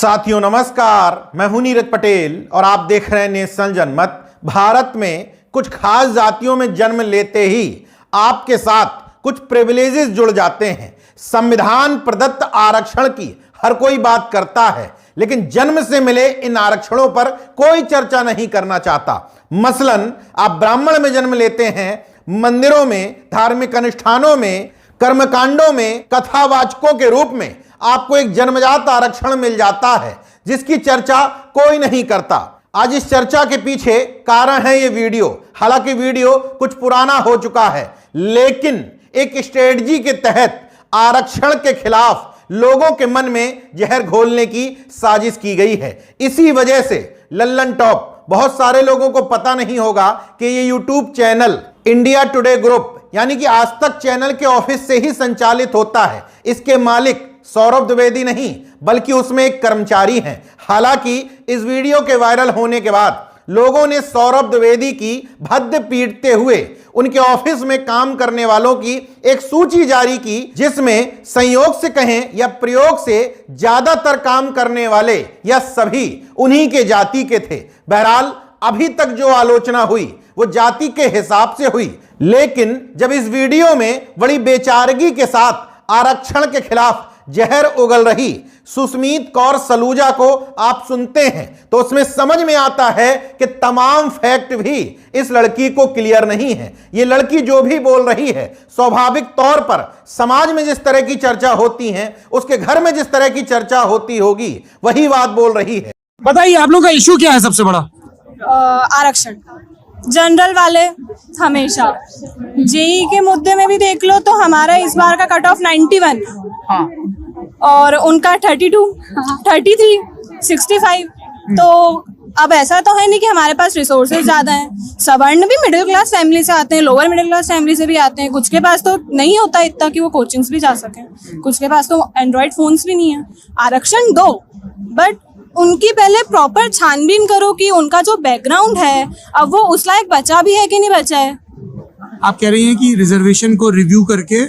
साथियों नमस्कार, मैं हूं नीरज पटेल और आप देख रहे हैं नेशनल जनमत। भारत में कुछ खास जातियों में जन्म लेते ही आपके साथ कुछ प्रिविलेजेस जुड़ जाते हैं। संविधान प्रदत्त आरक्षण की हर कोई बात करता है, लेकिन जन्म से मिले इन आरक्षणों पर कोई चर्चा नहीं करना चाहता। मसलन आप ब्राह्मण में जन्म लेते हैं, मंदिरों में, धार्मिक अनुष्ठानों में, कर्मकांडों में कथावाचकों के रूप में आपको एक जन्मजात आरक्षण मिल जाता है, जिसकी चर्चा कोई नहीं करता। आज इस चर्चा के पीछे कारण है ये वीडियो। हालांकि वीडियो कुछ पुराना हो चुका है, लेकिन एक स्ट्रेटजी के तहत आरक्षण के खिलाफ लोगों के मन में जहर घोलने की साजिश की गई है। इसी वजह से लल्लन टॉप, बहुत सारे लोगों को पता नहीं होगा कि ये YouTube channel India today group यानी कि आज तक चैनल के ऑफिस से ही संचालित होता है। इसके मालिक सौरभ द्विवेदी नहीं, बल्कि उसमें एक कर्मचारी हैं। हालांकि इस वीडियो के वायरल होने के बाद लोगों ने सौरभ द्विवेदी की भद्द पीटते हुए उनके ऑफिस में काम करने वालों की एक सूची जारी की, जिसमें संयोग से कहें या प्रयोग से ज्यादातर काम करने वाले या सभी उन्हीं के जाति के थे। बहरहाल अभी तक जो आलोचना हुई वो जाति के हिसाब से हुई, लेकिन जब इस वीडियो में बड़ी बेचारगी के साथ आरक्षण के खिलाफ जहर उगल रही सुस्मीत कौर सलूजा को आप सुनते हैं तो उसमें समझ में आता है कि तमाम फैक्ट भी इस लड़की को क्लियर नहीं है। ये लड़की जो भी बोल रही है, स्वाभाविक तौर पर समाज में जिस तरह की चर्चा होती है, उसके घर में जिस तरह की चर्चा होती होगी, वही बात बोल रही है। बताइए आप लोग का इशू क्या है सबसे बड़ा? आरक्षण जनरल वाले हमेशा जेई के मुद्दे में भी देख लो तो हमारा इस बार का कट ऑफ 91 और उनका 32, 33, 65। तो अब ऐसा तो है नहीं कि हमारे पास रिसोर्सेज ज्यादा हैं। सवर्ण भी मिडिल क्लास फैमिली से आते हैं, लोअर मिडिल क्लास फैमिली से भी आते हैं। कुछ के पास तो नहीं होता इतना कि वो कोचिंग्स भी जा सकें, कुछ के पास तो एंड्रॉइड फोन्स भी नहीं है। आरक्षण दो, बट उनकी पहले प्रॉपर छानबीन करो कि उनका जो बैकग्राउंड है अब वो उस लायक बचा भी है कि नहीं बचा है। आप कह रही हैं कि रिजर्वेशन को रिव्यू करके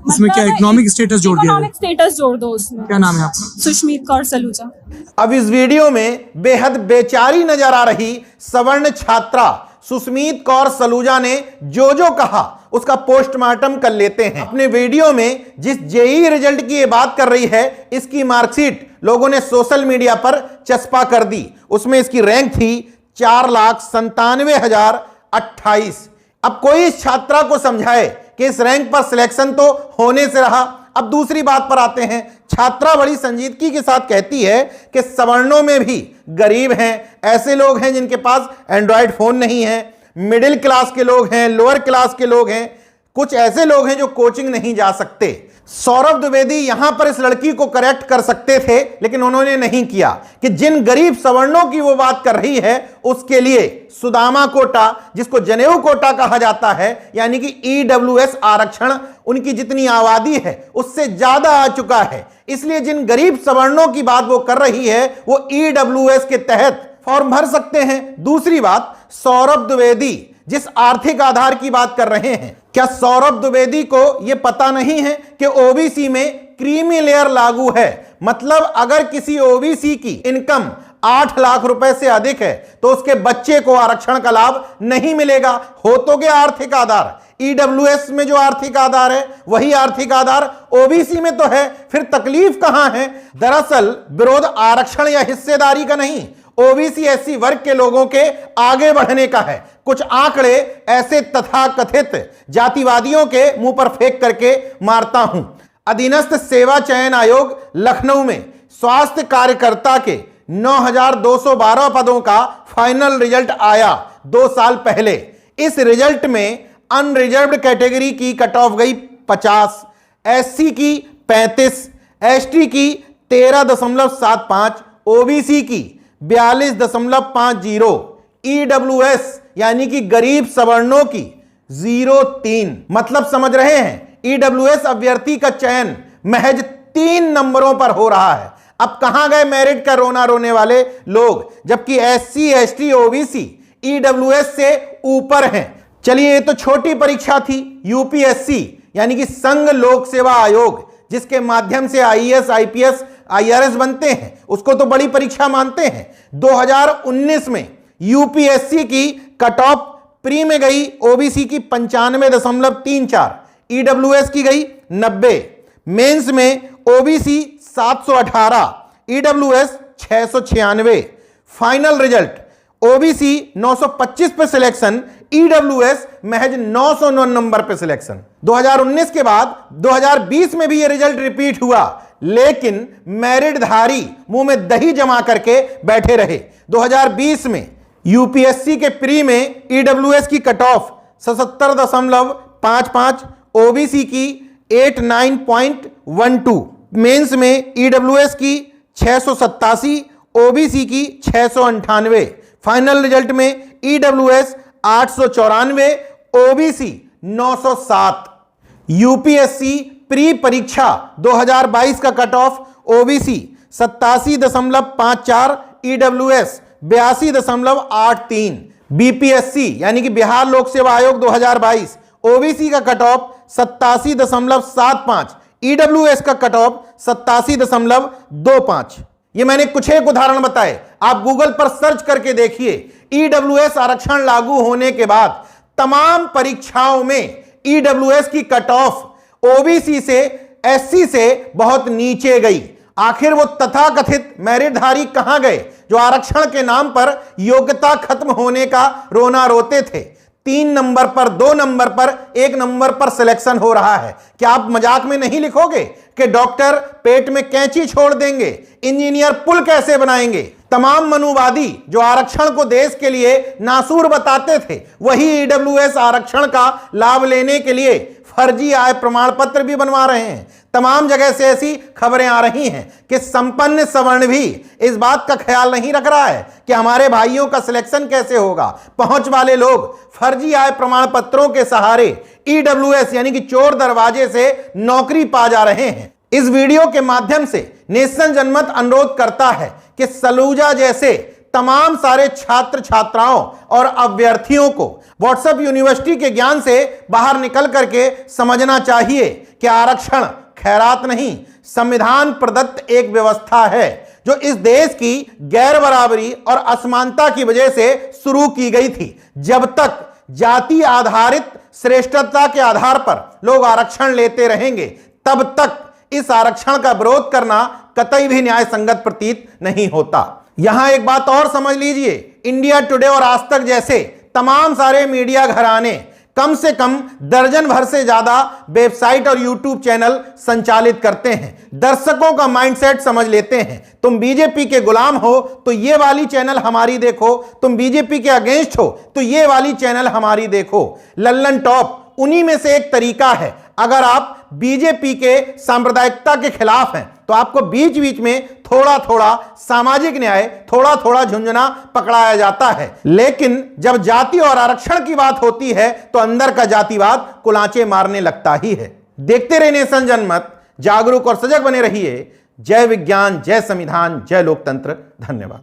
उसमें क्या इकोनॉमिक स्टेटस जोड़ दिया? इकोनॉमिक स्टेटस जोड़ दो उसमें। क्या नाम है आपका? सुस्मीत कौर सलूजा। अब इस वीडियो में बेहद बेचारी नजर आ रही सवर्ण छात्रा सुस्मीत कौर सलूजा ने जो कहा उसका पोस्टमार्टम कर लेते हैं। अपने वीडियो में जिस जेई रिजल्ट की ये बात कर रही है, इसकी मार्कशीट लोगों ने सोशल मीडिया पर चस्पा कर दी। उसमें इसकी रैंक थी 4,97,028। अब कोई इस छात्रा को समझाए कि इस रैंक पर सिलेक्शन तो होने से रहा। अब दूसरी बात पर आते हैं। छात्रा बड़ी संजीदगी के साथ कहती है कि सवर्णों में भी गरीब हैं, ऐसे लोग हैं जिनके पास एंड्रॉयड फोन नहीं है, मिडिल क्लास के लोग हैं, लोअर क्लास के लोग हैं, कुछ ऐसे लोग हैं जो कोचिंग नहीं जा सकते। सौरभ द्विवेदी यहां पर इस लड़की को करेक्ट कर सकते थे, लेकिन उन्होंने नहीं किया कि जिन गरीब सवर्णों की वो बात कर रही है उसके लिए सुदामा कोटा, जिसको जनेऊ कोटा कहा जाता है, यानी कि ईडब्ल्यूएस आरक्षण उनकी जितनी आबादी है उससे ज्यादा आ चुका है। इसलिए जिन गरीब सवर्णों की बात वो कर रही है वो ईडब्ल्यूएस के तहत फॉर्म भर सकते हैं। दूसरी बात, सौरभ द्विवेदी जिस आर्थिक आधार की बात कर रहे हैं, क्या सौरभ द्विवेदी को यह पता नहीं है कि ओबीसी में क्रीमी लेयर लागू है? मतलब अगर किसी ओबीसी की इनकम 8 लाख रुपए से अधिक है तो उसके बच्चे को आरक्षण का लाभ नहीं मिलेगा। हो तो गया आर्थिक आधार, ईडब्ल्यूएस में जो आर्थिक आधार है वही आर्थिक आधार ओबीसी में तो है, फिर तकलीफ कहां है? दरअसल विरोध आरक्षण या हिस्सेदारी का नहीं, ओबीसी एससी वर्ग के लोगों के आगे बढ़ने का है। कुछ आंकड़े ऐसे तथाकथित जातिवादियों के मुंह पर फेंक करके मारता हूं। अधीनस्थ सेवा चयन आयोग लखनऊ में स्वास्थ्य कार्यकर्ता के 9,212 पदों का फाइनल रिजल्ट आया 2 साल पहले। इस रिजल्ट में अनरिजर्व्ड कैटेगरी की कट ऑफ गई 50, एससी की 35, एसटी की 13.75, ओबीसी की 42.50, ईडब्ल्यूएस यानी कि गरीब सवर्णों की 0.3। मतलब समझ रहे हैं, ईडब्ल्यूएस अभ्यर्थी का चयन महज 3 नंबरों पर हो रहा है। अब कहां गए मेरिट का रोना रोने वाले लोग, जबकि एससी एसटी ओबीसी ईडब्ल्यूएस से ऊपर हैं। चलिए, ये तो छोटी परीक्षा थी। यूपीएससी यानी कि संघ लोक सेवा आयोग, जिसके माध्यम से आईएएस आईपीएस IRS बनते हैं उसको तो बड़ी परीक्षा मानते हैं। 2019 में यूपीएससी की कट ऑफ प्री में गई ओबीसी की 95.34, ईडब्ल्यूएस की गई 90, मेंस में OBC 718, EWS 696, final result OBC 925 पे सिलेक्शन, ईडब्ल्यूएस महज 909 नंबर पे सिलेक्शन। 2019 के बाद 2020 में भी ये रिजल्ट रिपीट हुआ, लेकिन मेरिटधारी मुंह में दही जमा करके बैठे रहे। 2020 में यूपीएससी के प्री में ईडब्ल्यूएस की कट ऑफ 77.55, ओबीसी की 89.12, मेंस में ईडब्ल्यूएस की 687, ओबीसी की 698, फाइनल रिजल्ट में ईडब्ल्यूएस 894, ओबीसी 907। यूपीएससी प्री परीक्षा 2022 का cut off OBC 87.54, EWS 82.83, BPSC यानी कि बिहार लोक सेवा आयोग 2022 ओबीसी का कट ऑफ 87.75, ईडब्ल्यूएस का कट ऑफ 87.25। ये मैंने कुछ एक उदाहरण बताए, आप गूगल पर सर्च करके देखिए। ईडब्ल्यूएस आरक्षण लागू होने के बाद तमाम परीक्षाओं में ईडब्ल्यूएस की कट ऑफ ओबीसी से एससी से बहुत नीचे गई। आखिर वो तथाकथित मेरिटधारी कहां गए जो आरक्षण के नाम पर योग्यता खत्म होने का रोना रोते थे? 3 नंबर पर, 2 नंबर पर, 1 नंबर पर सिलेक्शन हो रहा है। क्या आप मजाक में नहीं लिखोगे कि डॉक्टर पेट में कैंची छोड़ देंगे, इंजीनियर पुल कैसे बनाएंगे? तमाम मनुवादी जो आरक्षण को देश के लिए नासूर बताते थे, वही ईडब्ल्यूएस आरक्षण का लाभ लेने के लिए फर्जी आय प्रमाण पत्र भी बनवा रहे हैं। तमाम जगह से ऐसी खबरें आ रही हैं कि संपन्न सवर्ण भी इस बात का ख्याल नहीं रख रहा है कि हमारे भाइयों का सिलेक्शन कैसे होगा। पहुंच वाले लोग फर्जी आय प्रमाण पत्रों के सहारे ईडब्ल्यूएस यानी कि चोर दरवाजे से नौकरी पा जा रहे हैं। इस वीडियो के माध्यम से नेशन जनमत अनुरोध करता है कि सलूजा जैसे तमाम सारे छात्र छात्राओं और अभ्यर्थियों को व्हाट्सएप यूनिवर्सिटी के ज्ञान से बाहर निकल करके समझना चाहिए कि आरक्षण खैरात नहीं, संविधान प्रदत्त एक व्यवस्था है जो इस देश की गैर बराबरी और असमानता की वजह से शुरू की गई थी। जब तक जाति आधारित श्रेष्ठता के आधार पर लोग आरक्षण लेते रहेंगे, तब तक इस आरक्षण का विरोध करना कतई भी न्याय संगत प्रतीत नहीं होता। यहां एक बात और समझ लीजिए, इंडिया टुडे और आज तक जैसे तमाम सारे मीडिया घराने कम से कम दर्जन भर से ज्यादा वेबसाइट और यूट्यूब चैनल संचालित करते हैं। दर्शकों का माइंडसेट समझ लेते हैं। तुम बीजेपी के गुलाम हो तो ये वाली चैनल हमारी देखो, तुम बीजेपी के अगेंस्ट हो तो ये वाली चैनल हमारी देखो। लल्लन टॉप उन्हीं में से एक तरीका है। अगर आप बीजेपी के सांप्रदायिकता के खिलाफ हैं तो आपको बीच बीच में थोड़ा थोड़ा सामाजिक न्याय, थोड़ा थोड़ा झुंझुना पकड़ाया जाता है, लेकिन जब जाति और आरक्षण की बात होती है तो अंदर का जातिवाद कुलांचे मारने लगता ही है। देखते रहिए नेशन जनमत, जागरूक और सजग बने रहिए। जय विज्ञान, जय संविधान, जय लोकतंत्र। धन्यवाद।